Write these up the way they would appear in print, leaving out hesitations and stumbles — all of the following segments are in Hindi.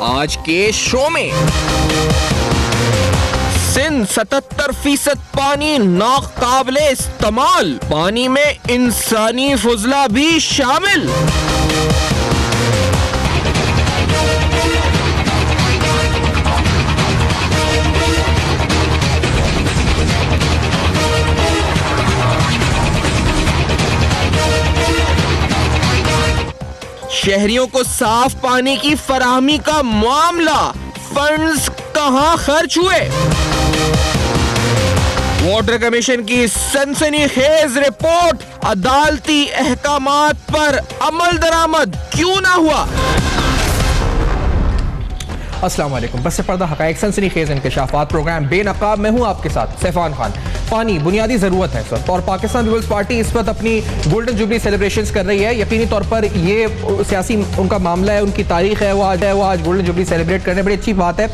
आज के शो में। सिंध 77% पानी नाकाबिले इस्तेमाल, पानी में इंसानी फुजला भी शामिल। शहरियों को साफ पानी की फराहमी का मामला, फंड्स कहां खर्च हुए। वाटर कमीशन की सनसनीखेज रिपोर्ट, अदालती अहकामात पर अमल दरामद क्यों ना हुआ। अस्सलाम वालेकुम। बस से पर्दा हक़ाइक़ सनसनीखेज इंकशाफात प्रोग्राम बेनकाब में हूँ आपके साथ सैफान खान। पानी बुनियादी ज़रूरत है सर, और पाकिस्तान पीपल्स पार्टी इस वक्त अपनी गोल्डन जुबली सेलिब्रेशंस कर रही है। यकीनी तौर पर ये सियासी उनका मामला है, उनकी तारीख है, वो आज गोल्डन जुबली सेलिब्रेट करने, बड़ी अच्छी बात है।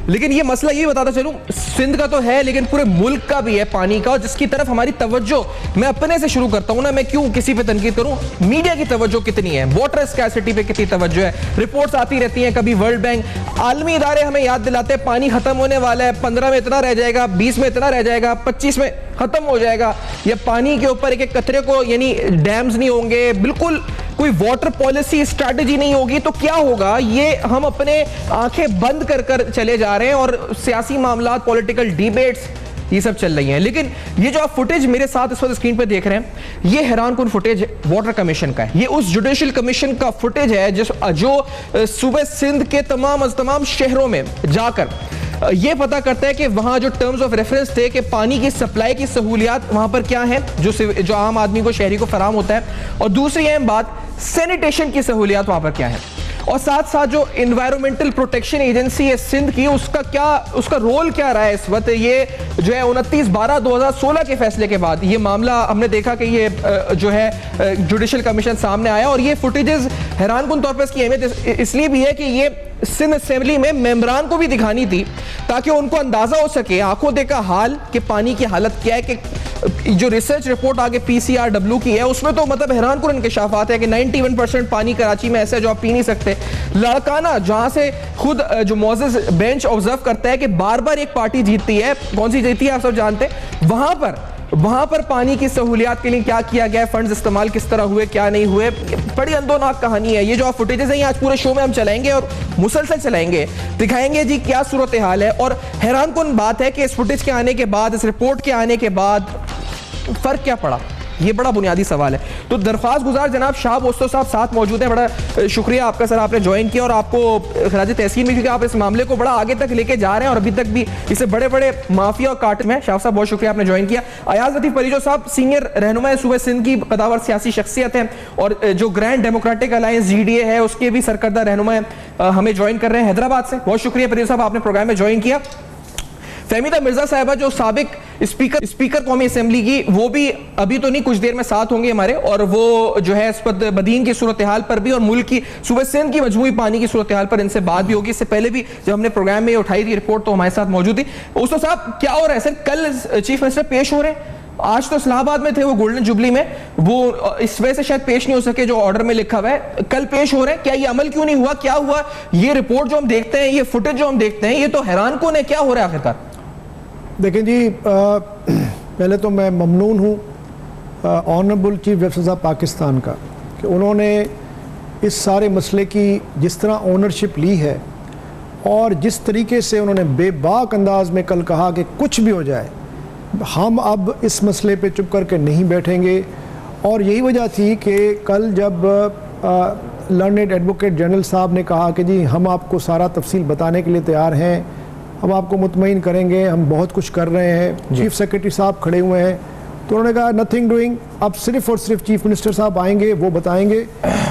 लेकिन ये मसला ये बताता चलूं, सिंध का तो है लेकिन पूरे मुल्क का भी है पानी का, जिसकी तरफ हमारी तवज्जो, मैं अपने से शुरू करता हूं ना, मैं क्यों किसी पे तनकीद करूं। मीडिया की तवज्जो कितनी है, वाटर स्कैर्सिटी पे कितनी तवज्जो है, रिपोर्ट्स आती रहती हैं, कभी वर्ल्ड बैंक, आलमी इदारे हमें याद दिलाते हैं पानी खत्म होने वाला है, 15 में इतना रह जाएगा, 20 में इतना रह जाएगा, 25 में खत्म हो जाएगा। या पानी के ऊपर एक एक कतरे को, यानी डैम्स नहीं होंगे, बिल्कुल कोई वाटर पॉलिसी स्ट्रैटेजी नहीं होगी, तो क्या होगा। ये हम अपने आंखें बंद कर कर चले जा रहे हैं और सियासी मामला, पॉलिटिकल डिबेट्स ये सब चल रही हैं। लेकिन ये जो आप फुटेज मेरे साथ इस वक्त स्क्रीन पे देख रहे हैं, ये हैरानकुन फुटेज वाटर कमीशन का है। ये उस जुडिशल कमीशन का फुटेज है जो सूबे सिंध के तमाम शहरों में जाकर ये पता करता है कि वहां जो टर्म्स ऑफ रेफरेंस थे कि पानी की सप्लाई की सहूलियात वहां पर क्या है, जो आम आदमी को, शहरी को फराहम होता है, और दूसरी अहम बात सैनिटेशन की सहूलियात वहां पर क्या है, और साथ साथ जो एनवायरमेंटल प्रोटेक्शन एजेंसी है सिंध की, उसका रोल क्या रहा है इस वक्त। ये जो है 29/12/2016 के फैसले के बाद ये मामला हमने देखा कि ये जो है जुडिशल कमीशन सामने आया, और ये फुटेजेस हैरानकुन तौर पर इसकी अहमियत इसलिए भी है कि ये सिंध असेंबली में मेंबरान को भी दिखानी थी ताकि उनको अंदाजा हो सके, आंखों देखा हाल कि पानी की हालत क्या है। कि जो रिसर्च रिपोर्ट आगे PCRW की है, उसमें तो मतलब हैरानकुन इंकशाफात है कि 91% पानी कराची में ऐसा है जो आप पी नहीं सकते। लड़काना, जहां से खुद जो मोज़ेज़ बेंच ऑब्जर्व करता है कि बार बार एक पार्टी जीतती है, कौन सी जीती है आप सब जानते हैं, वहां पर पानी की सहूलियात के लिए क्या किया गया है, फंड्स इस्तेमाल किस तरह हुए, क्या नहीं हुए, बड़ी अंदोनाक कहानी है। ये जो आप फुटेजेस हैं आज पूरे शो में हम चलाएंगे और मुसलसल चलाएंगे, दिखाएंगे जी क्या सूरत हाल है। और हैरानकुन बात है कि इस फुटेज के आने के बाद, इस रिपोर्ट के आने के बाद फर्क क्या पड़ा, ये बड़ा बुनियादी सवाल है। तो दरख्वास्त गुजार जनाब शाह बोस्तो साहब साथ मौजूद हैं। बड़ा शुक्रिया आपका सर, आपने ज्वाइन किया और आपको खराज तहसीन में, क्योंकि आप इस मामले को बड़ा आगे तक लेके जा रहे हैं और अभी तक भी इसे बड़े बड़े माफिया और काट में। शाह साहब बहुत शुक्रिया, आपने ज्वाइन किया। अयाज लतीफ परिजो साहब सीनियर रहनुमा सूबे सिंध की कदावर सियासी शख्सियत है, और जो ग्रैंड डेमोक्रेटिक अलायंस GDA है उसके भी सरकर्दा रहनुमा हमें ज्वाइन कर रहे हैं हैदराबाद से। बहुत शुक्रिया परिजो साहब, आपने प्रोग्राम में ज्वाइन किया। फहमीदा मिर्जा साहिबा जो साबिक स्पीकर कौमी असेंबली की, वो भी अभी तो नहीं, कुछ देर में साथ होंगे हमारे, और वो जो है इस पर बदीन की सूरत हाल पर भी और मुल्क की सूबे सिंध की मजमूई पानी की सूरत हाल पर इनसे बात भी होगी। इससे पहले भी जब हमने प्रोग्राम में उठाई थी रिपोर्ट तो हमारे साथ मौजूद थी। उस्तो साहब क्या हो रहा है सर, कल चीफ मिनिस्टर पेश हो रहे हैं, आज तो इस्लामाबाद में थे वो गोल्डन जुबली में, वो इस वजह से शायद पेश नहीं हो सके जो ऑर्डर में लिखा हुआ है, कल पेश हो रहे हैं, क्या ये अमल क्यों नहीं हुआ, क्या हुआ। ये रिपोर्ट जो हम देखते हैं, ये फुटेज जो हम देखते हैं, ये तो हैरानकुन है, क्या हो रहा है आखिरकार। देखें जी, पहले तो मैं ममनून हूँ honourable chief justice of Pakistan का कि उन्होंने इस सारे मसले की जिस तरह ओनरशिप ली है और जिस तरीके से उन्होंने बेबाक अंदाज में कल कहा कि कुछ भी हो जाए हम अब इस मसले पे चुप करके नहीं बैठेंगे। और यही वजह थी कि कल जब लर्नेड एडवोकेट जनरल साहब ने कहा कि जी हम आपको सारा तफसील बताने के लिए तैयार हैं, हम आपको मुतमईन करेंगे, हम बहुत कुछ कर रहे हैं, चीफ सेक्रेटरी साहब खड़े हुए हैं, तो उन्होंने कहा नथिंग डूइंग, अब सिर्फ और सिर्फ चीफ मिनिस्टर साहब आएंगे, वो बताएंगे,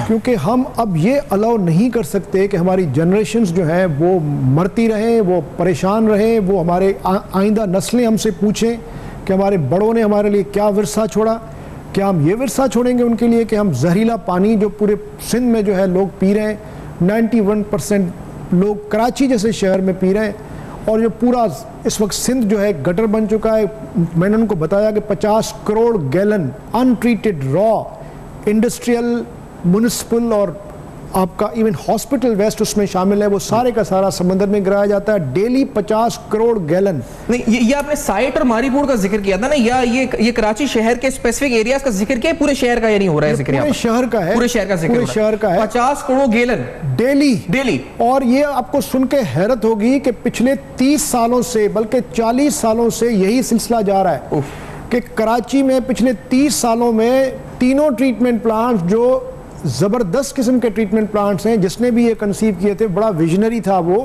क्योंकि हम अब ये अलाउ नहीं कर सकते कि हमारी जनरेशन्स जो हैं वो मरती रहें, वो परेशान रहें, वो हमारे आइंदा नस्लें हमसे पूछें कि हमारे बड़ों ने हमारे लिए क्या विरसा छोड़ा। क्या हम ये विरसा छोड़ेंगे उनके लिए कि हम जहरीला पानी जो पूरे सिंध में जो है लोग पी रहे हैं, 91% लोग कराची जैसे शहर में पी रहे हैं, और जो पूरा इस वक्त सिंध जो है गटर बन चुका है। मैंने उनको बताया कि 50 crore gallon untreated raw industrial, municipal और आपका इवन हॉस्पिटल वेस्ट उसमें शामिल है, वो सारे का सारा समंदर में गिराया जाता है डेली 50 करोड़ गैलन। नहीं, ये आपने साइट और मारीपुर का जिक्र किया था ना, या ये कराची शहर के स्पेसिफिक एरियाज का जिक्र किया, पूरे शहर का ये नहीं हो रहा है जिक्र? पूरे शहर का है, पूरे शहर का जिक्र, पूरे शहर का है। 50 करोड़ गैलन डेली। और ये आपको सुन के हैरत होगी कि पिछले 30 सालों से बल्कि 40 सालों से यही सिलसिला जा रहा है कि कराची में पिछले 30 सालों में तीनों ट्रीटमेंट प्लांट जो ज़बरदस्त किस्म के ट्रीटमेंट प्लांट्स हैं, जिसने भी ये कंसीव किए थे, बड़ा विजनरी था वो।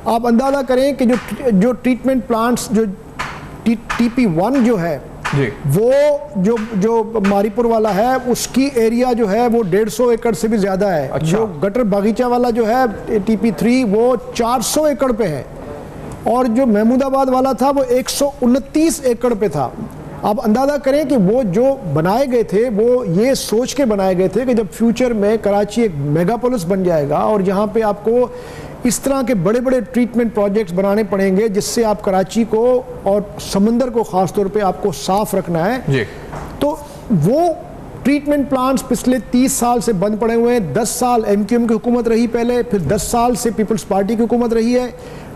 आप अंदाज़ा करें कि जो ट्रीटमेंट प्लांट्स जो TP1 जो है जी, वो जो मारीपुर वाला है उसकी एरिया जो है वो 150 एकड़ से भी ज़्यादा है। अच्छा। जो गटर बागीचा वाला जो है TP3 वो 400 एकड़ पे है, और जो महमूदाबाद वाला था वो 129 एकड़ पे था। आप अंदाज़ा करें कि वो जो बनाए गए थे वो ये सोच के बनाए गए थे कि जब फ्यूचर में कराची एक मेगापोलिस बन जाएगा और जहाँ पे आपको इस तरह के बड़े बड़े ट्रीटमेंट प्रोजेक्ट्स बनाने पड़ेंगे जिससे आप कराची को और समंदर को ख़ास तौर पे आपको साफ रखना है जी। तो वो ट्रीटमेंट प्लांट्स पिछले 30 साल से बंद पड़े हुए हैं। 10 साल MQM की हुकूमत रही पहले, फिर 10 साल से पीपल्स पार्टी की हुकूमत रही है।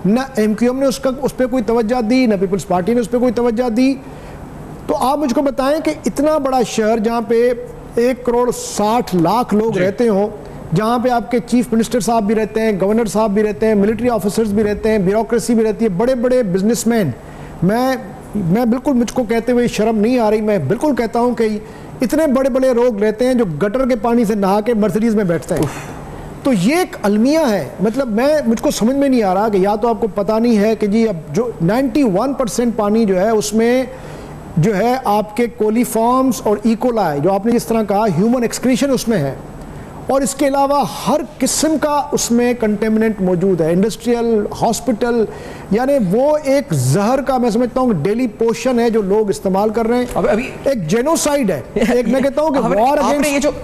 ना MQM ने उस पर कोई तवज्जो दी, ना पीपल्स पार्टी ने उस पर कोई तवज्जो दी। तो आप मुझको बताएं कि इतना बड़ा शहर जहाँ पे 1 करोड़ 60 लाख लोग रहते हो, जहाँ पे आपके चीफ मिनिस्टर साहब भी रहते हैं, गवर्नर साहब भी रहते हैं, मिलिट्री ऑफिसर्स भी रहते हैं, ब्यूरोक्रेसी भी रहती है, बड़े बड़े बिजनेसमैन। मैं बिल्कुल, मुझको कहते हुए शर्म नहीं आ रही, मैं बिल्कुल कहता हूँ कि इतने बड़े बड़े लोग रहते हैं जो गटर के पानी से नहा के मर्सिडीज में बैठते हैं। तो ये एक अलमिया है। मतलब मुझको समझ में नहीं आ रहा कि या तो आपको पता नहीं है कि जी अब जो 91% पानी जो है उसमें जो है आपके कोलीफॉर्म्स और इकोलाई, जो आपने जिस तरह कहा ह्यूमन एक्सक्रीशन उसमें है, और इसके अलावा हर किस्म का उसमें कंटेमिनेंट मौजूद है, इंडस्ट्रियल, हॉस्पिटल, यानी वो एक जहर का मैं समझता हूँ डेली पोशन है जो लोग इस्तेमाल कर रहे हैं। अभी एक जेनोसाइड है, एक मैं कहता हूँ कि वॉर अगेंस्ट, ये जो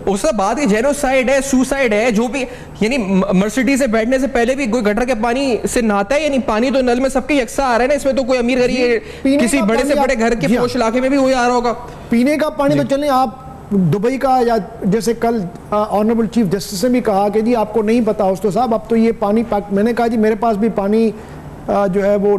उसका बाद ये जेनोसाइड है, सुसाइड है, जो भी, यानी मर्सिडीज से बैठने से पहले भी कोई गटर के पानी से नहाता है, यानी पानी तो नल में सबके यकसा आ रहा है ना, इसमें तो कोई अमीर गरीब किसी बड़े से बड़े घर के पोश इलाके में भी वही आ रहा होगा। पीने का पानी तो चलें, आप दुबई का, या जैसे कल ऑनरेबल चीफ जस्टिस ने भी कहा कि जी आपको नहीं पता उस्तो साहब, अब तो ये पानी मैंने कहा जी मेरे पास भी पानी जो है वो,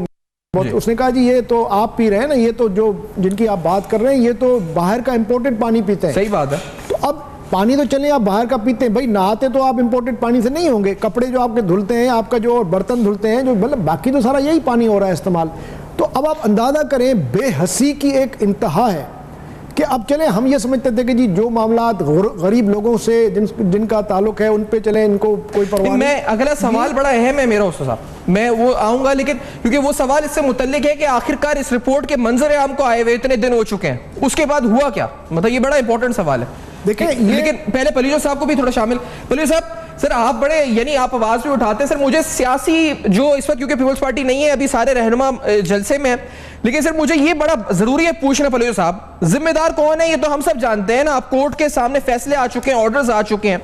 उसने कहा जी ये तो आप पी रहे हैं ना, ये तो जो जिनकी आप बात कर रहे हैं ये तो बाहर का इंपोर्टेड पानी पीते हैं। सही बात है। तो अब पानी तो चले आप बाहर का पीते हैं भाई, नहाते तो आप इंपोर्टेड पानी से नहीं होंगे, कपड़े जो आपके धुलते हैं, आपका जो बर्तन धुलते हैं, जो मतलब बाकी तो सारा यही पानी हो रहा है इस्तेमाल। तो अब आप अंदाज़ा करें बेहसी की एक इंतहा है कि अब चले हम ये समझते थे कि जी जो मामलात गरीब लोगों से जिनका ताल्लुक है उन पे चले, इनको कोई परवाह नहीं। मैं अगला सवाल बड़ा अहम है मेरा उस्ताद साहब, मैं वो आऊँगा, लेकिन क्योंकि वो सवाल इससे मुतल्लिक है कि आखिरकार इस रिपोर्ट के मंजर आम को आए हुए इतने दिन हो चुके हैं, उसके बाद हुआ क्या, मतलब ये बड़ा इंपॉर्टेंट सवाल है। देखिए लेकिन पहले पलीजो साहब को भी थोड़ा शामिल। पलीजो साहब, सर आप बड़े यानी आप आवाज भी उठाते हैं सर, मुझे सियासी जो इस वक्त क्योंकि पीपल्स पार्टी नहीं है अभी, सारे रहनुमा जलसे में है, लेकिन सर मुझे ये बड़ा जरूरी है पूछना पलीजो साहब, जिम्मेदार कौन है ये तो हम सब जानते हैं ना, आप कोर्ट के सामने फैसले आ चुके हैं, ऑर्डर्स आ चुके हैं,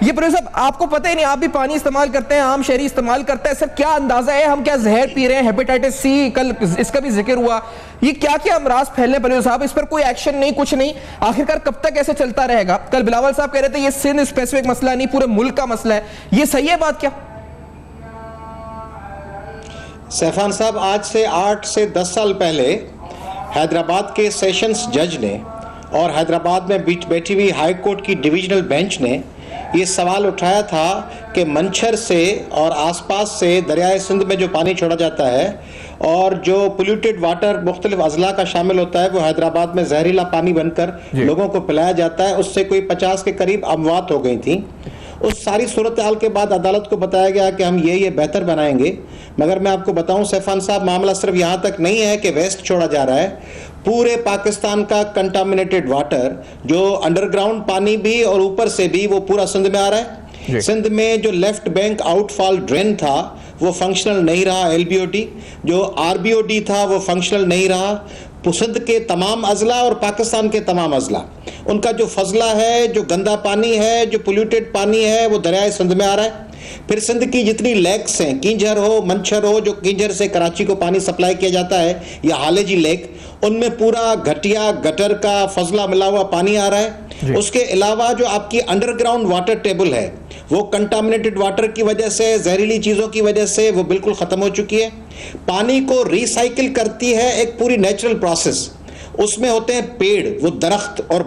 ये पलीजो साहब आपको पता ही नहीं, आप भी पानी इस्तेमाल करते हैं, आम शहरी इस्तेमाल करता है, सर क्या अंदाजा है हम क्या जहर पी रहे हैं, हेपेटाइटिस C कल इसका भी जिक्र हुआ, ये क्या क्या अमराज फैलने पलीजो साहब, इस पर कोई एक्शन नहीं, कुछ नहीं, आखिरकार कब तक ऐसे चलता रहेगा? कल बिलावल साहब कह रहे थे ये सिंध स्पेसिफिक मसला नहीं, पूरे मुल्क का मसला है, ये सही है बात क्या? सैफान साहब, आज से 8 से 10 साल पहले हैदराबाद के सेशंस जज ने और हैदराबाद में बैठी हुई हाई कोर्ट की डिविजनल बेंच ने ये सवाल उठाया था कि मंछर से और आसपास से दरियाए सिंध में जो पानी छोड़ा जाता है और जो पोल्यूटेड वाटर मुख्तलिफ अजला का शामिल होता है वो हैदराबाद में जहरीला पानी बनकर लोगों को पिलाया जाता है, उससे कोई 50 के करीब अमवात हो गई थी। उस सारी सूरत हाल के बाद अदालत को बताया गया कि हम ये बेहतर बनाएंगे, मगर मैं आपको बताऊं सैफान साहब, मामला सिर्फ यहाँ तक नहीं है कि वेस्ट छोड़ा जा रहा है, पूरे पाकिस्तान का कंटामिनेटेड वाटर जो अंडरग्राउंड पानी भी और ऊपर से भी वो पूरा सिंध में आ रहा है। सिंध में जो लेफ्ट बैंक आउटफॉल ड्रेन था वो फंक्शनल नहीं रहा, LBOD, जो RBOD था वो फंक्शनल नहीं रहा। सिंध के तमाम अजला और पाकिस्तान के तमाम अजला, उनका जो फजला है, जो गंदा पानी है, जो पोल्यूटेड पानी है, वो दरियाए सिंध में आ रहा है। फिर सिंध की जितनी लेक्स हैं, कींझर हो, मंछर हो, जो कींझर से कराची को पानी सप्लाई किया जाता है, या हालेजी लेक, उनमें पूरा घटिया गटर का फजला मिला हुआ पानी आ रहा है। उसके अलावा जो आपकी अंडरग्राउंड वाटर टेबल है वो कंटामिनेटेड वाटर की वजह से, जहरीली चीज़ों की वजह से वो बिल्कुल ख़त्म हो चुकी है। पानी को रिसाइकिल करती है एक पूरी नेचुरल प्रोसेस। उसमें होते हैं पेड़, वो दरख्त और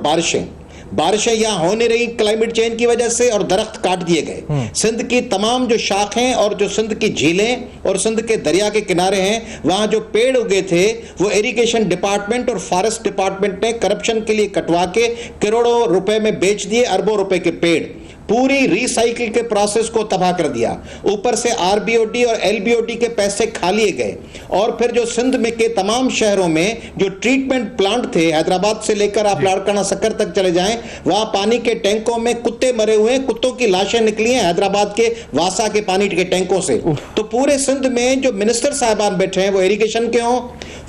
बारिशें यहाँ हो नहीं रही क्लाइमेट चेंज की वजह से, और दरख्त काट दिए गए। सिंध की तमाम जो शाखें और जो सिंध की झीलें और सिंध के दरिया के किनारे हैं, वहाँ जो पेड़ उगे थे वो इरिगेशन डिपार्टमेंट और फॉरेस्ट डिपार्टमेंट ने करप्शन के लिए कटवा के करोड़ों रुपए में बेच दिए, अरबों रुपए के पेड़। पूरी रिसाइकिल के प्रोसेस को तबाह कर दिया। ऊपर से आरबीओडी और एलबीओडी के पैसे खा लिए गए। और फिर जो सिंध में के तमाम शहरों में जो ट्रीटमेंट प्लांट थे, हैदराबाद से लेकर आप लाड़काना सक्कर तक चले जाएं, वहां पानी के टैंकों में कुत्ते मरे हुए हैं, कुत्तों की लाशें निकली हैं हैदराबाद के वासा के पानी के टैंकों से। तो पूरे सिंध में जो मिनिस्टर साहबान बैठे हैं, वो इरिगेशन के हों,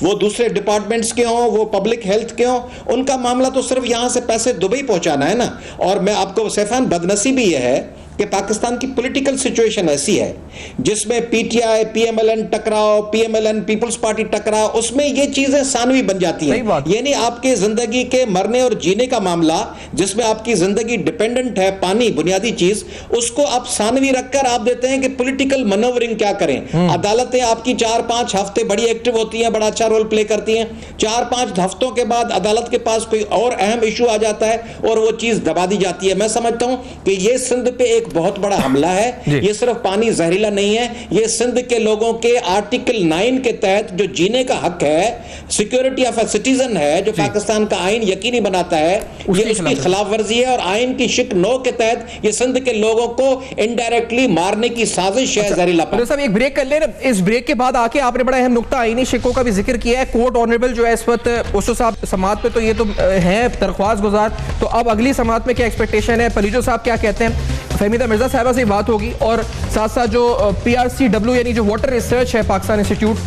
वो दूसरे डिपार्टमेंट्स के हों, वो पब्लिक हेल्थ के हों, उनका मामला तो सिर्फ यहां से पैसे दुबई पहुंचाना है ना। और मैं आपको सैफान, बदनसीबी भी यह है कि पाकिस्तान की पॉलिटिकल सिचुएशन ऐसी है जिसमें पीटीआई पीएमएलएन टकराव, पीएमएलएन पीपल्स पार्टी टकराव, उसमें ये चीजें सानवी बन जाती हैं। यानी आपके जिंदगी के मरने और जीने का मामला जिसमें आपकी जिंदगी डिपेंडेंट है, पानी बुनियादी चीज, उसको आप सानवी रखकर आप देते हैं कि पॉलिटिकल मनोवरिंग क्या करें। अदालतें आपकी 4-5 हफ्ते बड़ी एक्टिव होती हैं, बड़ा अच्छा रोल प्ले करती हैं। 4-5 हफ्तों के बाद अदालत के पास कोई और अहम इशू आ जाता है और वो चीज दबा दी जाती है। मैं समझता हूं कि ये सिंध पे एक बहुत बड़ा हमला है। ये सिर्फ पानी जहरीला नहीं है, ये सिंध के लोगों के आर्टिकल 9 के तहत जो जीने का हक है, सिक्योरिटी ऑफ ए सिटीजन है, जो पाकिस्तान का आइन यकीनी बनाता है, ये उसकी खिलाफ वर्जी है। और आइन की शिक 9 के तहत ये सिंध के लोगों को इनडायरेक्टली मारने की साजिश है। जहरीला पानी। साहब एक ब्रेक कर ले, इस ब्रेक के बाद आके आपने बड़ा अहम नुक्ता आईनी शिकों का भी जिक्र किया है। कोर्ट ऑनरेबल जो है इस वक्त उसो साहब समात पे तो ये तो है दरख्वास्त गुजार, तो अब अगली समात में क्या एक्सपेक्टेशन है, पलीजो साहब क्या कहते हैं, फहमीदा मिर्जा साहिबा से बात होगी, और साथ साथ जो PRCW यानी जो वाटर रिसर्च है पाकिस्तान इंस्टीट्यूट,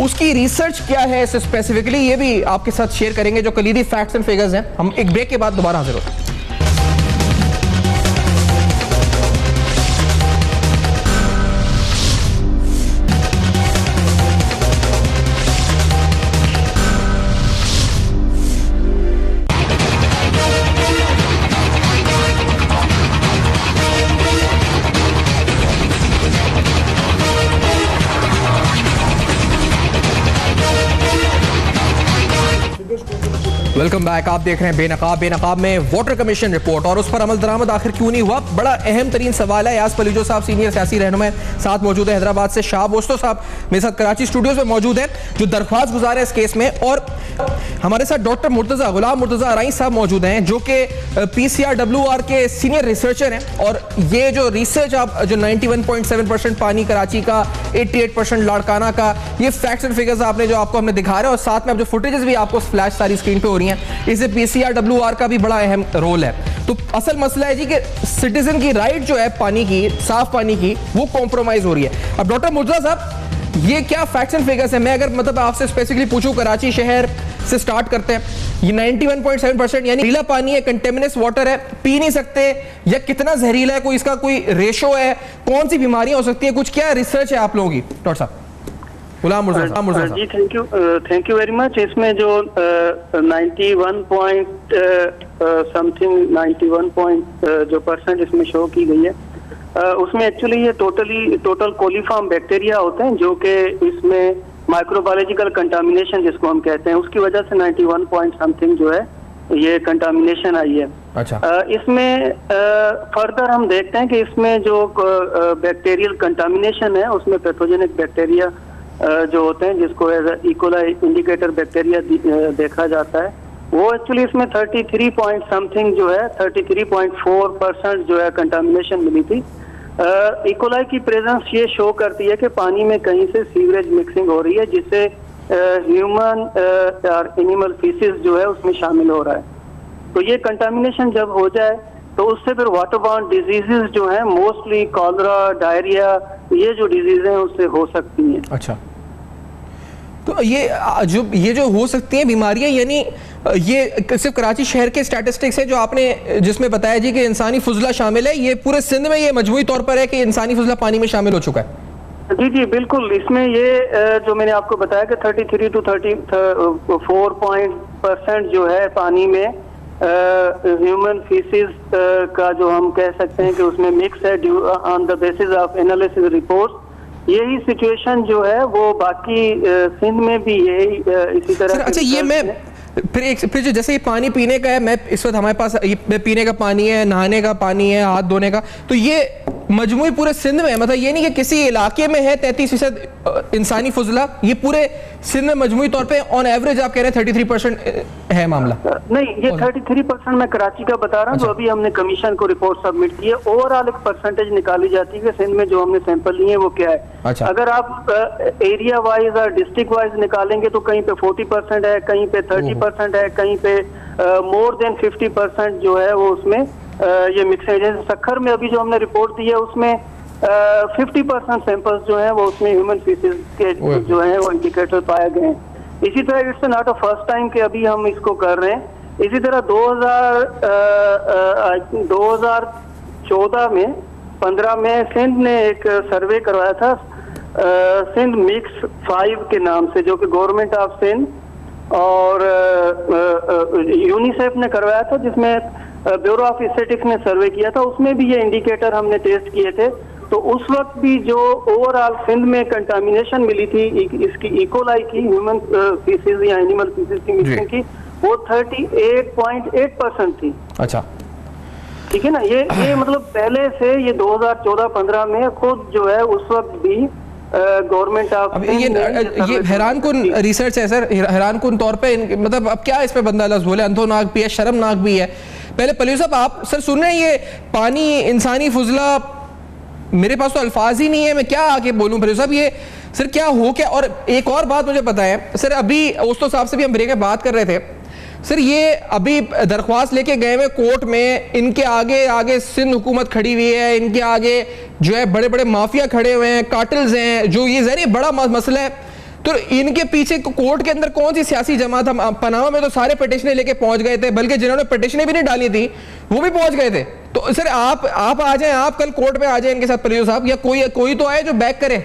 उसकी रिसर्च क्या है स्पेसिफिकली, ये भी आपके साथ शेयर करेंगे जो कलीदी फैक्ट्स एंड फिगर्स हैं। हम एक ब्रेक के बाद दोबारा हाजिर होते हैं। Welcome back. आप देख रहे हैं बेनकाब में वाटर कमीशन रिपोर्ट और उस पर अमल दरामद आखिर क्यों नहीं हुआ, बड़ा अहम तरीन सवाल है। यास पलीजो साहब सीनियर सियासी रहनुमा साथ मौजूद है हैदराबाद से, शाह बोस्तो साहब मेरे साथ कराची स्टूडियोज में मौजूद है जो दरख्वास्त गुजार है इस केस में, और हमारे साथ डॉक्टर गुलाम मुर्तजा अराई साहब मौजूद हैं जो कि PCRWR के सीनियर रिसर्चर हैं। और ये जो रिसर्च आप जो 91.7% पानी कराची का, 88% लाड़काना का, ये फैक्ट्स एंड फिगर्स आपने जो आपको हमने दिखा रहे हैं, और साथ में अब जो फुटेजेस भी आपको फ्लैश सारी स्क्रीन पे हो रही हैं, इससे PCRWR का भी बड़ा अहम रोल है। तो असल मसला है जी कि सिटीजन की राइट जो है पानी की, साफ पानी की, वो कॉम्प्रोमाइज हो रही है। अब डॉक्टर मुर्तजा साहब, ये क्या फैक्ट्स एंड फिगर्स है? मैं अगर मतलब आपसे स्पेसिफिकली पूछूं, कराची शहर से स्टार्ट करते हैं, ये 91.7% यानी जहरीला पानी है, कंटेमिनस वाटर है, पी नहीं सकते, या कितना जहरीला है, कोई इसका कोई रेशो है, कौन सी बीमारियां हो सकती है, कुछ क्या रिसर्च है आप लोगों की? डॉक्टर साहब गुलाम मुर्तजा जी, थैंक यू वेरी मच। इसमें जो 91% इसमें शो की गई है, उसमें एक्चुअली ये टोटल कोलीफॉर्म बैक्टीरिया होते हैं जो कि इसमें माइक्रोबायोलॉजिकल कंटामिनेशन जिसको हम कहते हैं, उसकी वजह से 91 पॉइंट समथिंग जो है ये कंटामिनेशन आई है। अच्छा। इसमें फर्दर हम देखते हैं कि इसमें जो बैक्टीरियल कंटामिनेशन है उसमें पैथोजेनिक बैक्टीरिया जो होते हैं जिसको एज इकोलाई इंडिकेटर बैक्टीरिया देखा जाता है, वो एक्चुअली इसमें 33 पॉइंट समथिंग जो है 33.4% जो है कंटामिनेशन मिली थी। इकोलाई की प्रेजेंस ये शो करती है कि पानी में कहीं से सीवरेज मिक्सिंग हो रही है जिससे ह्यूमन और एनिमल फीसिस जो है उसमें शामिल हो रहा है। तो ये कंटामिनेशन जब हो जाए तो उससे फिर वाटरबॉर्न डिजीजेस जो हैं, मोस्टली कॉलरा, डायरिया, ये जो डिजीज हैं उससे हो सकती हैं। अच्छा, तो ये जो हो सकती हैं बीमारियां, यानी ये सिर्फ कराची शहर के स्टैटिस्टिक्स है जो आपने जिसमें बताया जी कि इंसानी फुजला शामिल है, ये पूरे सिंध में ये मजमूई तौर पर है कि इंसानी फुजला पानी में शामिल हो चुका है? जी जी बिल्कुल, इसमें ये जो मैंने आपको बताया कि 33 to 34% जो है पानी में ह्यूमन फीसिस का जो हम कह सकते हैं कि उसमें मिक्स है on the basis of analysis report. यही सिचुएशन जो है वो बाकी सिंध में भी यही इसी तरह। अच्छा, ये मैं फिर जो जैसे ये पानी पीने का है, मैं इस वक्त हमारे पास ये पीने का पानी है, नहाने का पानी है, हाथ धोने का, तो ये मजमूई पूरे सिंध में है, मतलब ये नहीं कि किसी इलाके में है 33% इंसानी फजला, ये पूरे सिंध में मजमूई तौर पे ऑन एवरेज आप कह रहे हैं 33% है मामला? नहीं, ये 33% मैं कराची का बता रहा हूँ। अच्छा। जो अभी हमने कमीशन को रिपोर्ट सबमिट की है, ओवरऑल एक परसेंटेज निकाली जाती है कि सिंध में जो हमने सैंपल लिए वो क्या है। अच्छा। अगर आप एरिया वाइज और डिस्ट्रिक्ट वाइज निकालेंगे तो कहीं पे 40% है, कहीं पे 30% है, कहीं पे मोर देन 50% जो है वो उसमें ये मिक्सेज है। सखर में अभी जो हमने रिपोर्ट दी है उसमें 50% सैंपल्स जो हैं वो उसमें ह्यूमन फीसिस के जो हैं वो इंडिकेटर पाए गए हैं। इसी तरह it's not a first time कि अभी हम इसको कर रहे हैं। इसी तरह 2014 में 15 में सिंध ने एक सर्वे करवाया था सिंध मिक्स 5 के नाम से, जो कि गवर्नमेंट ऑफ सिंध और यूनिसेफ ने करवाया था, जिसमें ब्यूरो ऑफ स्टैटिस्टिक्स ने सर्वे किया था। उसमें भी ये इंडिकेटर हमने टेस्ट किए थे। तो उस वक्त भी जो ओवरऑल सिंध में कंटामिनेशन मिली थी इसकी इकोलाई की, ह्यूमन फीसिस या एनिमल फीसिस की मिक्सिंग की, वो 38.8% थी। अच्छा, ठीक है ना। ये मतलब पहले से ये 2014-15 में खुद जो है उस वक्त भी गवर्नमेंट ऑफ ये हैरान कुन रिसर्च है सर, हैरान कुन तौर पे मतलब अब क्या इस पे बंदा लफ्ज़ बोले, अंधोनाक भी है, शर्मनाक भी है। पहले पलियो साहब आप सर सुन रहे हैं, ये पानी इंसानी फुजला, मेरे पास तो अल्फाज ही नहीं है, मैं क्या आके बोलूं पलियो साहब, ये सर क्या हो क्या। और एक और बात मुझे पता है सर, अभी ओस्तो साहब से भी हम ब्रेक में बात कर रहे थे सर, ये अभी दरख्वास्त लेके गए हुए कोर्ट में, इनके आगे सिंध हुकूमत खड़ी हुई है, इनके आगे जो है बड़े बड़े माफिया खड़े हुए हैं, कार्टल्स हैं, जो ये जरिए बड़ा मसला है। तो इनके पीछे कोर्ट के अंदर कौन सी सियासी जमात, हम पनामा में तो सारे पिटिशनें लेके पहुंच गए थे, बल्कि जिन्होंने पिटिशनें भी नहीं डाली थी वो भी पहुंच गए थे। तो सर आप आ जाएं, आप कल कोर्ट में आ जाएं इनके साथ पलियो साहब, या कोई तो आए जो बैक करे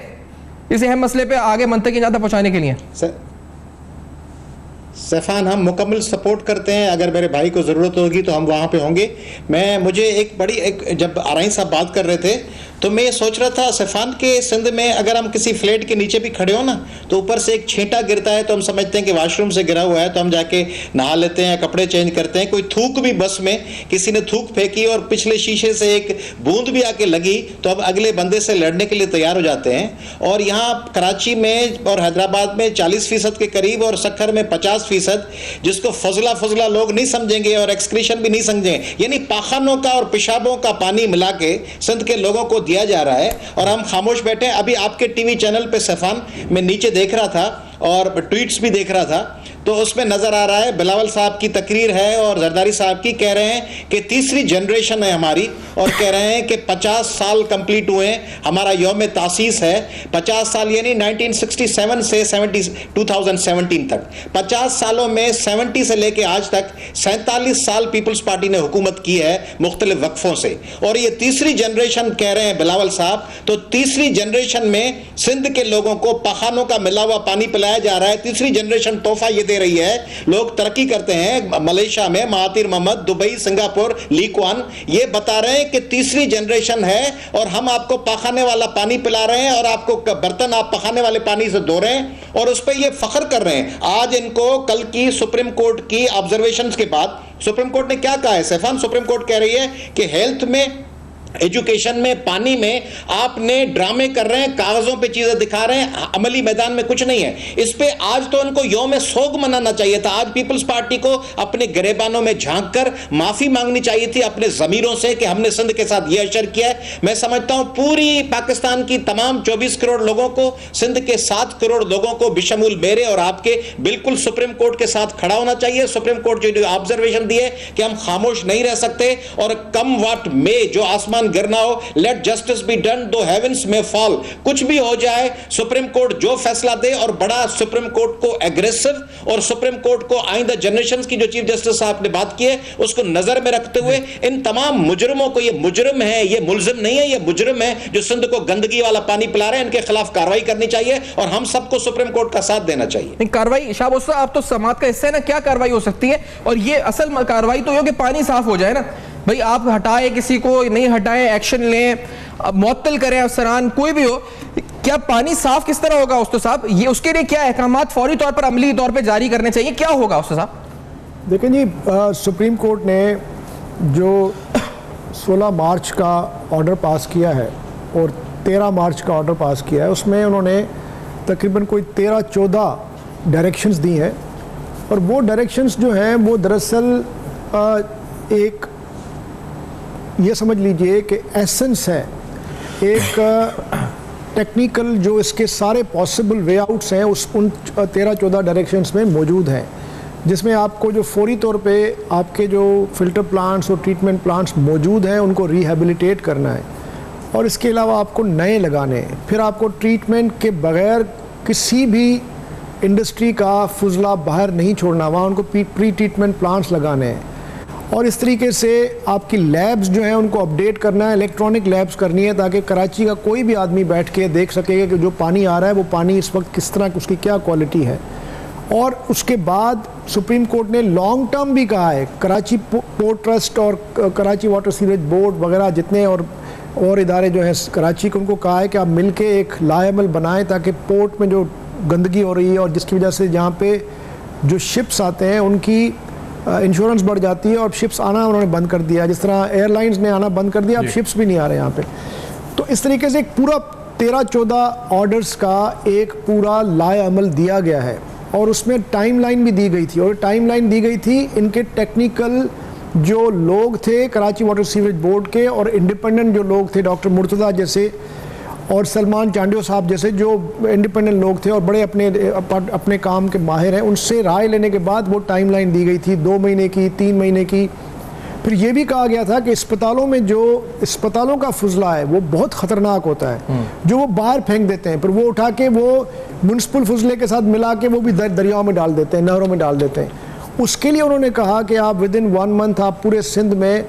इस अहम मसले पे आगे मंतकी ज्यादा पहुंचाने के लिए। सैफान, हम मुकम्मल सपोर्ट करते हैं। अगर मेरे भाई को ज़रूरत होगी तो हम वहाँ पे होंगे। जब आरई साहब बात कर रहे थे तो मैं ये सोच रहा था सैफान के सिंध में अगर हम किसी फ्लैट के नीचे भी खड़े हो ना, तो ऊपर से एक छींटा गिरता है तो हम समझते हैं कि वॉशरूम से गिरा हुआ है, तो हम जाके नहा लेते हैं, कपड़े चेंज करते हैं। कोई थूक भी, बस में किसी ने थूक फेंकी और पिछले शीशे से एक बूंद भी आके लगी तो अब अगले बंदे से लड़ने के लिए तैयार हो जाते हैं। और यहाँ कराची में और हैदराबाद में 40% के करीब और सखर में 50%, जिसको फजला लोग नहीं समझेंगे और एक्सक्रीशन भी नहीं समझेंगे, यानी पाखानों का और पेशाबों का पानी मिला के सिंध के लोगों को दिया जा रहा है और हम खामोश बैठे हैं। अभी आपके टीवी चैनल पे सैफान मैं नीचे देख रहा था और ट्वीट्स भी देख रहा था, तो उसमें नजर आ रहा है बिलावल साहब की तकरीर है और जरदारी साहब की, कह रहे हैं कि तीसरी जनरेशन है हमारी और कह रहे हैं कि 50 साल कंप्लीट हुए हैं, हमारा यौम तासीस है। 50 साल यानी 1967 से 2017 तक, 50 सालों में 70 से लेके आज तक 47 साल पीपल्स पार्टी ने हुकूमत की है मुख्तलिफ वक्फों से, और ये तीसरी जनरेशन कह रहे हैं बिलावल साहब। तो तीसरी जनरेशन में सिंध के लोगों को पखानों का मिला हुआ पानी पिलाया जा रहा है। तीसरी जनरेशन तोहफा ये दे रही है। लोग तरक्की करते हैं मलेशिया में, Mahathir Mohamad, Dubai, Singapore, Lee Kuan, ये बता रहे हैं कि तीसरी जनरेशन है और हम आपको पखाने वाला पानी पिला रहे हैं और आपको बर्तन आप पखाने वाले पानी से धो रहे हैं और उस पर ये फख्र कर रहे हैं। आज इनको कल की सुप्रीम कोर्ट की ऑब्जर्वेशंस के बाद सुप्रीम कोर्ट ने क्या कहा है सैफान? सुप्रीम कोर्ट कह रही है कि हेल्थ में, एजुकेशन में, पानी में आपने ड्रामे कर रहे हैं, कागजों पे चीजें दिखा रहे हैं, अमली मैदान में कुछ नहीं है। इस पे आज तो इनको यौम सोग मनाना चाहिए था। आज पीपल्स पार्टी को अपने गिरेबानों में झांक कर माफी मांगनी चाहिए थी अपने जमीरों से कि हमने सिंध के साथ यह अशर किया है। मैं समझता हूं पूरी पाकिस्तान की तमाम 24 करोड़ लोगों को, सिंध के 7 करोड़ लोगों को बिशमूल मेरे और आपके बिल्कुल सुप्रीम कोर्ट के साथ खड़ा होना चाहिए। सुप्रीम कोर्ट जो ऑब्जर्वेशन दी है कि हम खामोश नहीं रह सकते और कम वाट में जो आसमान आसमान गिरना हो, लेट जस्टिस बी डन दो हेवेंस में फॉल। कुछ भी हो जाए, सुप्रीम कोर्ट जो फैसला दे, और बड़ा सुप्रीम कोर्ट को एग्रेसिव और सुप्रीम कोर्ट को आइंदा जनरेशंस की जो चीफ जस्टिस साहब ने बात की है उसको नजर में रखते हुए इन तमाम मुजरिमों को, ये मुजरिम है, ये मुलजिम नहीं है, ये मुजरिम है जो सिंध को गंदगी वाला पानी पिला रहे हैं, इनके खिलाफ कार्रवाई करनी चाहिए और हम सबको सुप्रीम कोर्ट का साथ देना चाहिए। कार्रवाई शाहबाज साहब, आप तो समाज का हिस्सा है ना, क्या कार्रवाई हो सकती है? और ये असल कार्रवाई तो ये कि पानी साफ हो जाए ना भाई, आप हटाए किसी को, नहीं हटाए, एक्शन लें, मुअत्तल करें अफसरान, कोई भी हो, क्या पानी साफ किस तरह होगा उस्ताद साहब? ये उसके लिए क्या अहकामात फौरी तौर पर अमली तौर पर जारी करने चाहिए, क्या होगा उस्ताद साहब? देखें जी, सुप्रीम कोर्ट ने जो 16 मार्च का ऑर्डर पास किया है और 13 मार्च का ऑर्डर पास किया है, उसमें उन्होंने तकरीबन कोई 13-14 डायरेक्शंस दी हैं, और वो डायरेक्शंस जो हैं वो दरअसल एक ये समझ लीजिए कि एसेंस है, एक टेक्निकल जो इसके सारे पॉसिबल वे आउट्स हैं उन 13-14 डायरेक्शंस में मौजूद हैं, जिसमें आपको जो फौरी तौर पे आपके जो फिल्टर प्लांट्स और ट्रीटमेंट प्लांट्स मौजूद हैं उनको रिहेबिलिटेट करना है, और इसके अलावा आपको नए लगाने हैं। फिर आपको ट्रीटमेंट के बगैर किसी भी इंडस्ट्री का फुजला बाहर नहीं छोड़ना, वहाँ उनको प्री ट्रीटमेंट प्लांट्स लगाने हैं, और इस तरीके से आपकी लैब्स जो हैं उनको अपडेट करना है, इलेक्ट्रॉनिक लैब्स करनी है, ताकि कराची का कोई भी आदमी बैठ के देख सकेगा कि जो पानी आ रहा है वो पानी इस वक्त किस तरह, उसकी क्या क्वालिटी है। और उसके बाद सुप्रीम कोर्ट ने लॉन्ग टर्म भी कहा है, कराची पोर्ट ट्रस्ट और कराची वाटर सीवरेज बोर्ड वगैरह जितने और इदारे जो हैं कराची के, उनको कहा है कि आप मिल के एक लाएमल बनाएं, ताकि पोर्ट में जो गंदगी हो रही है और जिसकी वजह से जहाँ पे जो शिप्स आते हैं उनकी इंश्योरेंस बढ़ जाती है, और शिप्स आना उन्होंने बंद कर दिया, जिस तरह एयरलाइंस ने आना बंद कर दिया, अब शिप्स भी नहीं आ रहे यहाँ पे। तो इस तरीके से एक पूरा 13-14 ऑर्डर्स का एक पूरा लाए अमल दिया गया है, और उसमें टाइमलाइन भी दी गई थी, और टाइमलाइन दी गई थी इनके टेक्निकल जो लोग थे कराची वाटर सीवरेज बोर्ड के, और इंडिपेंडेंट जो लोग थे, डॉक्टर मुर्तज़ा जैसे और सलमान चांडियो साहब जैसे जो इंडिपेंडेंट लोग थे और बड़े अपने काम के माहिर हैं, उनसे राय लेने के बाद वो टाइमलाइन दी गई थी 2 महीने की, 3 महीने की। फिर ये भी कहा गया था कि अस्पतालों में जो अस्पतालों का फुजला है वो बहुत ख़तरनाक होता है, जो वो बाहर फेंक देते हैं, फिर वो उठा के वो म्युनिसिपल फुजले के साथ मिला के वो भी दरियाओं में डाल देते हैं, नहरों में डाल देते हैं। उसके लिए उन्होंने कहा कि आप विद इन 1 मंथ आप पूरे सिंध में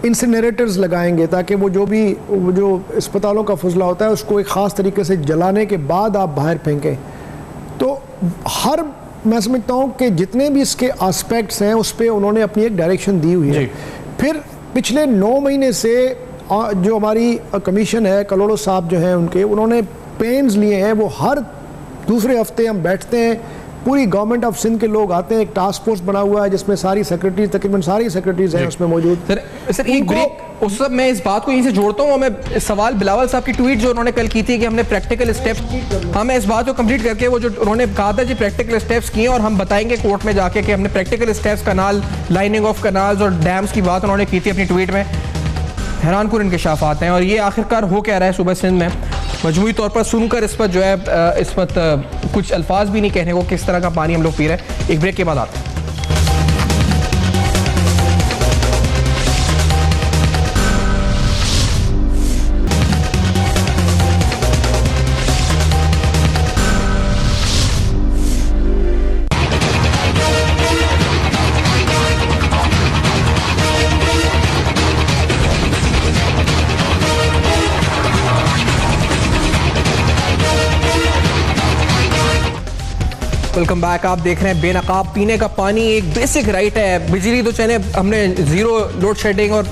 इंसिनरेटर्स लगाएंगे, ताकि वो जो अस्पतालों का फुजला होता है उसको एक ख़ास तरीके से जलाने के बाद आप बाहर फेंकें। तो मैं समझता हूँ कि जितने भी इसके एस्पेक्ट्स हैं उस पर उन्होंने अपनी एक डायरेक्शन दी हुई है। फिर पिछले 9 महीने से जो हमारी कमीशन है, कलोड़ो साहब जो हैं उन्होंने पेन्स लिए हैं, वो हर दूसरे हफ्ते हम बैठते हैं, पूरी गवर्नमेंट ऑफ सिंध के लोग आते हैं, एक टास्क फोर्स बना हुआ है जिसमें सारी सेक्रेटरीज, तकरीबन सारी सेक्रेटरीज हैं उसमें मौजूद। सर एक ब्रेक, उस सब मैं इस बात को यहीं से जोड़ता हूँ। मैं सवाल बिलावल साहब की ट्वीट जो उन्होंने कल की थी कि हमने प्रैक्टिकल स्टेप्स, मैं इस बात को कंप्लीट करके वो जो उन्होंने कहा था जी प्रैक्टिकल स्टेप्स किए, और हम बताएंगे कोर्ट में जाके कि हमने practical steps, canal, lining of canals और डैम्स की बात उन्होंने की थी अपनी ट्वीट में। हैरानकुन इंकशाफात हैं, और ये आखिरकार हो क्या रहा है सुबह सिंध में, मजमूई तौर पर सुनकर इस पर जो है इस पर कुछ अल्फाज भी नहीं कहने को, किस तरह का पानी हम लोग पी रहे हैं। एक ब्रेक के बाद आते हैं। Welcome back. आप देख रहे हैं बेनकाब पीने का पानी एक बेसिक राइट है। बिजली तो चाहे हमने जीरो लोड शेडिंग और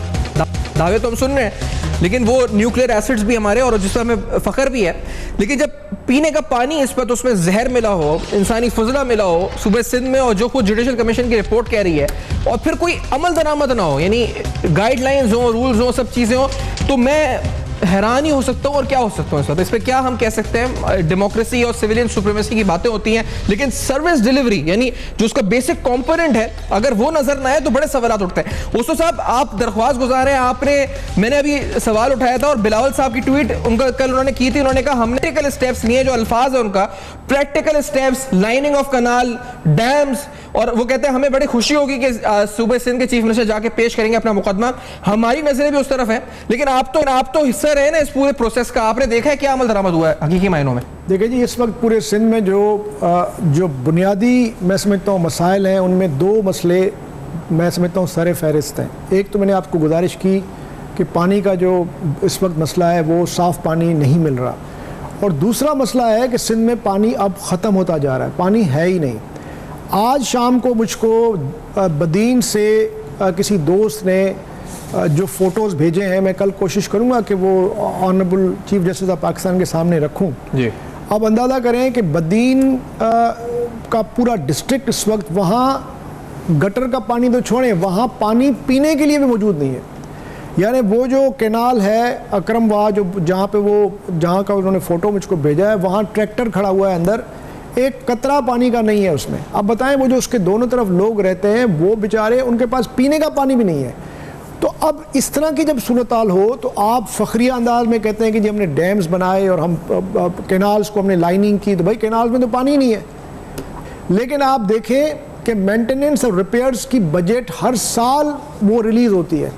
दावे तो हम सुन रहे हैं, लेकिन वो न्यूक्लियर एसिड्स भी हमारे और जिस पर हमें फ़ख्र भी है, लेकिन जब पीने का पानी इस पर तो उसमें जहर मिला हो, इंसानी फजला मिला हो सुबह सिंध में, और जो खुद जुडिशल कमीशन की रिपोर्ट कह रही है, और फिर कोई अमल दरामद ना हो, यानी गाइडलाइंस हो, रूल्स हो, सब चीज़ें हो, तो मैं हैरान ही हो सकता हूँ और क्या हो सकता हूँ इस पर क्या हम कह सकते हैं। डेमोक्रेसी और सिविलियन सुप्रीमेसी की बातें होती हैं, लेकिन सर्विस डिलीवरी यानी जो उसका बेसिक कंपोनेंट है, अगर वो नजर ना आए तो बड़े सवाल उठते हैं। ओसो साहब, आप दरख्वास्त गुजार हैं, मैंने अभी सवाल उठाया था और बिलावल साहब की ट्वीट उनका कल उन्होंने की थी। उन्होंने कहा हमने प्रैक्टिकल स्टेप्स लिए, जो अल्फाज है उनका, practical steps, lining of canal, dams, और वो कहते हैं हमें बड़ी खुशी होगी कि सूबे सिंध के चीफ मिनिस्टर जाके पेश करेंगे अपना मुकदमा। हमारी नजरें भी उस तरफ है, लेकिन आप तो हिस्सा रहे ना इस पूरे प्रोसेस का, आपने देखा है क्या अमल दरामद हुआ है हकीकी मायनों में? देखिए जी, इस वक्त पूरे सिंध में जो बुनियादी मैं समझता हूँ मसाइल हैं, उनमें दो मसले मैं समझता हूँ सर फहरिस्त हैं। एक तो मैंने आपको गुजारिश की कि पानी का जो इस वक्त मसला है वो साफ़ पानी नहीं मिल रहा, और दूसरा मसला है कि सिंध में पानी अब ख़त्म होता जा रहा है, पानी है ही नहीं। आज शाम को मुझको बदीन से किसी दोस्त ने जो फ़ोटोज़ भेजे हैं, मैं कल कोशिश करूँगा कि वो honourable chief justice of Pakistan के सामने रखूँ जी। अब अंदाज़ा करें कि बदीन का पूरा डिस्ट्रिक्ट इस वक्त वहाँ गटर का पानी तो छोड़ें, वहाँ पानी पीने के लिए भी मौजूद नहीं है। यानी वो जो कैनाल है अकरम वाह, जो जहाँ का उन्होंने फ़ोटो मुझको भेजा है, वहाँ ट्रैक्टर खड़ा हुआ है, अंदर एक कतरा पानी का नहीं है उसमें। अब बताएं, वो जो उसके दोनों तरफ लोग रहते हैं वो बेचारे, उनके पास पीने का पानी भी नहीं है। तो अब इस तरह की जब सूरत हाल हो तो आप फ़खरिया अंदाज में कहते हैं कि जी हमने डैम्स बनाए और हम कैनाल्स को हमने लाइनिंग की, तो भाई कैनाल्स में तो पानी नहीं है। लेकिन आप देखें कि मेंटेनेंस और रिपेयर्स की बजट हर साल वो रिलीज़ होती है,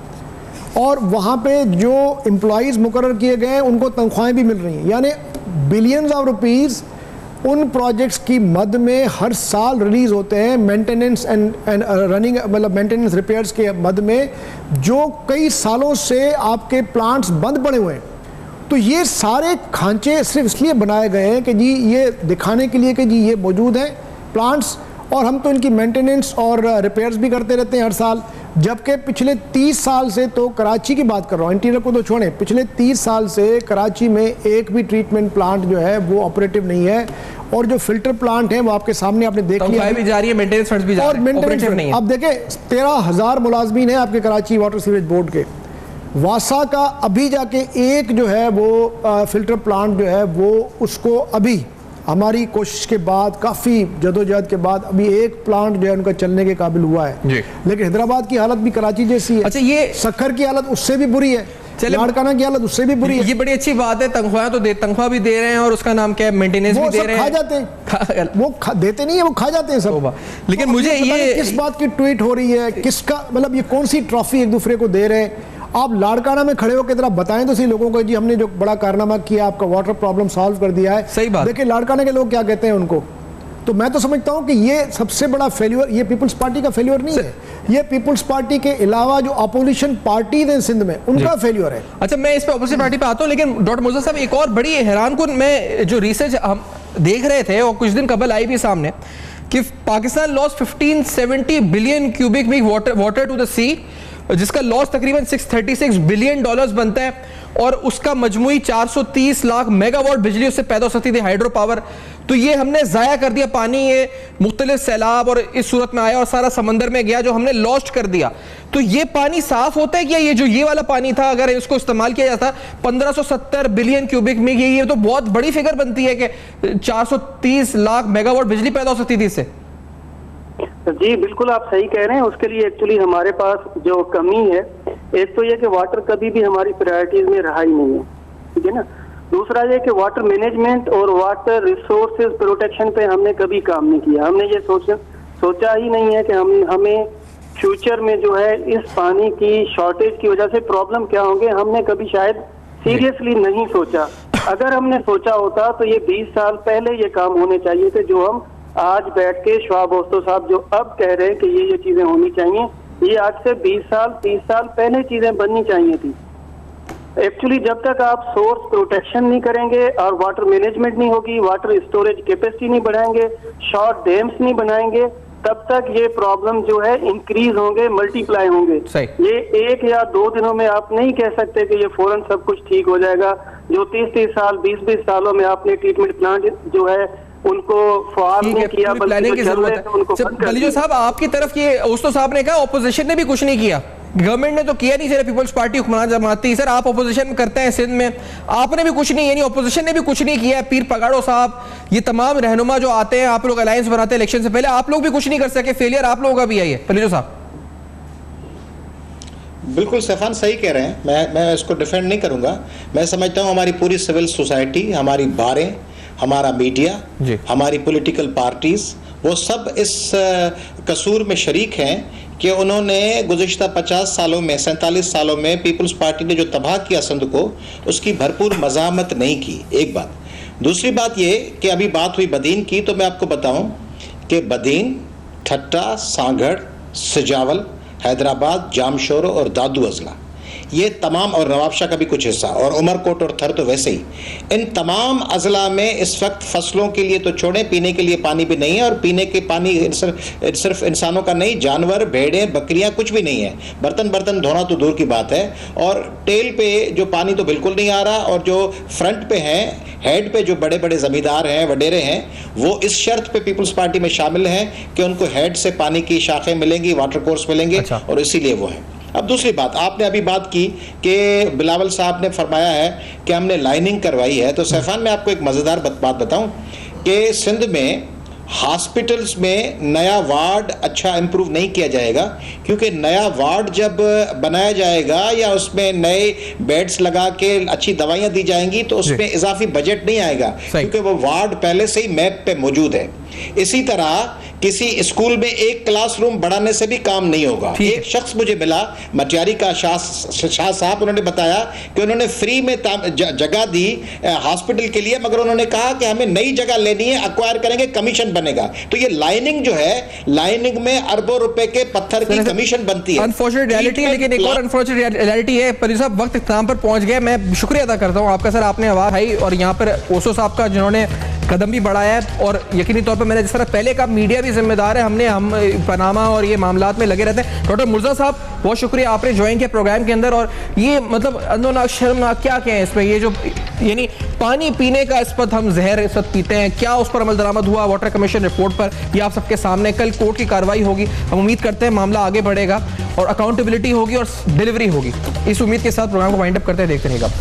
और वहाँ पे जो एम्प्लॉइज़ मुकर्रर किए गए हैं उनको तनख्वाहें भी मिल रही हैं। यानी बिलियंस ऑफ रुपीज़ उन प्रोजेक्ट्स की मद में हर साल रिलीज़ होते हैं, मेंटेनेंस एंड रनिंग, मतलब मेंटेनेंस रिपेयर्स के मद में, जो कई सालों से आपके प्लांट्स बंद पड़े हुए हैं। तो ये सारे खांचे सिर्फ इसलिए बनाए गए हैं कि जी ये दिखाने के लिए कि जी ये मौजूद हैं प्लांट्स, और हम तो इनकी मेंटेनेंस और रिपेयर्स भी करते रहते हैं हर साल। जबकि पिछले 30 साल से, तो कराची की बात कर रहा हूँ, इंटीरियर को तो छोड़ें, पिछले 30 साल से कराची में एक भी ट्रीटमेंट प्लांट जो है वो ऑपरेटिव नहीं है, और जो फिल्टर प्लांट है वो आपके सामने आपने देख लिया भी जा रही है, मेंटेनेंस फंड्स भी जा रहे हैं, ऑपरेटिव नहीं है। अब देखें 13,000 मुलाजमीन है आपके कराची वाटर सीवरेज बोर्ड के, वासा का अभी जाके एक जो है वो फिल्टर प्लांट जो है वो उसको अभी हमारी कोशिश के बाद, काफ़ी जदोजहद के बाद, अभी एक प्लांट जो है उनका चलने के काबिल हुआ है। लेकिन हैदराबाद की हालत भी कराची जैसी है। अच्छा, ये सक्खर की हालत उससे भी बुरी है, लाड़काना की हालत उससे भी बुरी है। ये बड़ी अच्छी बात है, तनख्वाह भी दे रहे हैं, और उसका नाम क्या है, मेंटेनेंस भी दे रहे हैं। खा जाते हैं वो देते नहीं है, वो खा जाते हैं सब। लेकिन मुझे ये किस बात की ट्वीट हो रही है, किसका, मतलब ये कौन सी ट्रॉफी एक दूसरे को दे रहे हैं। आप लाड़काना में खड़े होकर जरा बताएं तो सही लोगों को, जी हमने जो बड़ा कारनामा किया, आपका वाटर प्रॉब्लम सॉल्व कर दिया है। सही बात। देखिए लाड़काना के लोग क्या कहते हैं उनको। तो मैं तो समझता हूं कि ये सबसे बड़ा फेल्यूर, ये पीपल्स पार्टी का फेल्यूर नहीं है, ये पीपल्स पार्टी के अलावा जो अपोजिशन पार्टीज हैं सिंध में उनका फेल्यूर है। अच्छा, मैं इस पे अपोजिशन पार्टी पे आता हूं, लेकिन डॉक्टर मुर्तज़ा साहब, एक और बड़ी हैरानकुन मैं जो रिसर्च हम देख रहे थे और कुछ दिन कबल आई भी सामने, कि Pakistan loss 1570 billion cubic metre water to the sea, जिसका लॉस तकरीबन $636 बिलियन बनता है, और उसका मजमूई 430 लाख मेगावाट बिजली उससे पैदा हो सकती थी, हाइड्रो पावर। तो ये हमने ज़ाया कर दिया पानी, ये मुख्तलिफ सैलाब और इस सूरत में आया और सारा समंदर में गया, जो हमने लॉस्ट कर दिया। तो ये पानी साफ होता है क्या? ये वाला पानी था, अगर इसको इस्तेमाल किया जाता 1570 बिलियन क्यूबिक मीटर, ये तो बहुत बड़ी फिगर बनती है कि 430 लाख मेगावाट बिजली पैदा हो सकती थी इससे। जी बिल्कुल, आप सही कह रहे हैं। उसके लिए एक्चुअली हमारे पास जो कमी है, एक तो ये कि वाटर कभी भी हमारी प्रायोरिटीज में रहा ही नहीं है, ठीक है ना। दूसरा ये कि वाटर मैनेजमेंट और वाटर रिसोर्सेज प्रोटेक्शन पे हमने कभी काम नहीं किया। हमने ये सोचा ही नहीं है कि हमें फ्यूचर में जो है इस पानी की शॉर्टेज की वजह से प्रॉब्लम क्या होंगे, हमने कभी शायद सीरियसली नहीं सोचा। अगर हमने सोचा होता तो ये 20 साल पहले ये काम होने चाहिए थे, जो हम आज बैठ के शवाब ओस्तो साहब जो अब कह रहे हैं कि ये चीजें होनी चाहिए, ये आज से 20 साल 30 साल पहले चीजें बननी चाहिए थी। एक्चुअली जब तक आप सोर्स प्रोटेक्शन नहीं करेंगे और वाटर मैनेजमेंट नहीं होगी, वाटर स्टोरेज कैपेसिटी नहीं बढ़ाएंगे, शॉर्ट डैम्स नहीं बनाएंगे, तब तक ये प्रॉब्लम जो है इंक्रीज होंगे, मल्टीप्लाई होंगे। ये 1 या 2 दिनों में आप नहीं कह सकते कि ये फौरन सब कुछ ठीक हो जाएगा। जो 30-30 साल 20-20 सालों में आपने ट्रीटमेंट प्लांट जो है उनको फॉर्म नहीं किया, प्लानिंग की जरूरत है। बलीजो साहब, आपकी तरफ ये ओस्तो साहब ने कहा ऑपोजिशन ने भी कुछ नहीं किया, गवर्नमेंट ने तो किया नहीं, सिर्फ पीपल्स पार्टी हुक्मरान जमाती। सर आप अपोजिशन में करते हैं सिंध में, आपने भी कुछ नहीं, यानी अपोजिशन ने भी कुछ नहीं किया। पीर पगाड़ो साहब, ये तमाम रहनुमा जो आते हैं, आप लोग अलायंस बनाते हैं इलेक्शन से पहले, आप लोग भी कुछ नहीं कर सके, फेलियर आप लोगों का भी है। पलीजो साहब बिल्कुल सैफान सही कह रहे हैं, मैं इसको डिफेंड नहीं करूंगा। मैं समझता हूं हमारी पूरी सिविल सोसाइटी, हमारी बारें, हमारा मीडिया, हमारी पॉलिटिकल पार्टीज, वो सब इस कसूर में शरीक हैं कि उन्होंने गुज़िश्ता 50 सालों में, 47 सालों में पीपल्स पार्टी ने जो तबाह किया सिंध को, उसकी भरपूर मज़ामत नहीं की। एक बात। दूसरी बात ये कि अभी बात हुई बदीन की, तो मैं आपको बताऊं कि बदीन, ठट्टा, सांगड़, सजावल, हैदराबाद, जामशोरो और दादू अजला, ये तमाम, और नवाबशाह का भी कुछ हिस्सा, और उमरकोट और थर तो वैसे ही, इन तमाम अजला में इस वक्त फसलों के लिए तो छोड़ें, पीने के लिए पानी भी नहीं है। और पीने के पानी सिर्फ इंसानों का नहीं, जानवर, भेड़ें, बकरियां, कुछ भी नहीं है। बर्तन धोना तो दूर की बात है। और टेल पे जो पानी तो बिल्कुल नहीं आ रहा, और जो फ्रंट पे हैं, हेड पे जो बड़े बड़े ज़मींदार हैं, वडेरे हैं, वो इस शर्त पे पीपल्स पार्टी में शामिल हैं कि उनको हेड से पानी की शाखें मिलेंगी, वाटर कोर्स मिलेंगे। और इसीलिए वो हैं। अब दूसरी बात, आपने अभी बात की कि बिलावल साहब ने फरमाया है कि हमने लाइनिंग करवाई है। तो सैफान, मैं आपको एक मज़ेदार बात बताऊं कि सिंध में हॉस्पिटल्स में नया वार्ड अच्छा इंप्रूव नहीं किया जाएगा, क्योंकि नया वार्ड जब बनाया जाएगा या उसमें नए बेड्स लगा के अच्छी दवाइयां दी जाएंगी तो उसमें इजाफी बजट नहीं आएगा, क्योंकि वो वार्ड पहले से ही मैप पे मौजूद है। इसी तरह किसी स्कूल में एक क्लासरूम बढ़ाने से भी काम नहीं होगा। एक शख्स मुझे मिला, मटियारी का शाह साहब, उन्होंने बताया कि उन्होंने फ्री में जगह दी हॉस्पिटल के लिए, मगर उन्होंने कहा कि हमें नई जगह लेनी है, एक्वायर करेंगे, कमीशन बनेगा। तो ये लाइनिंग जो है, लाइनिंग में अरबों रुपए के पत्थर की कमीशन बनती है। अनफॉर्चुनेट रियलिटी है, लेकिन एक और अनफॉर्चुनेट रियलिटी है। परी साहब वक्त इख्तिताम पर पहुंच गए, मैं शुक्रिया अदा करता हूं आपका सर, आपने आवाज आई, और यहाँ पर ओसो साहब का जिन्होंने कदम भी बढ़ाया है। और यकीनी तौर पर मैंने जिस तरह पहले का, मीडिया भी जिम्मेदार है, हम पनामा और ये मामलात में लगे रहते हैं। डॉक्टर मुर्जा साहब बहुत शुक्रिया, आपने ज्वाइन किया प्रोग्राम के अंदर। और ये मतलब अंदोनाक, शर्मनाक क्या कहें इसमें, ये जो यानी पानी पीने का इस पर हम जहर इस वक्त पीते हैं, क्या उस पर अमल दरामद हुआ वाटर कमीशन रिपोर्ट पर, ये आप सबके सामने। कल कोर्ट की कार्रवाई होगी, हम उम्मीद करते हैं मामला आगे बढ़ेगा और अकाउंटेबिलिटी होगी और डिलीवरी होगी। इस उम्मीद के साथ प्रोग्राम को वाइंड अप करते हैं, देखते रहिएगा।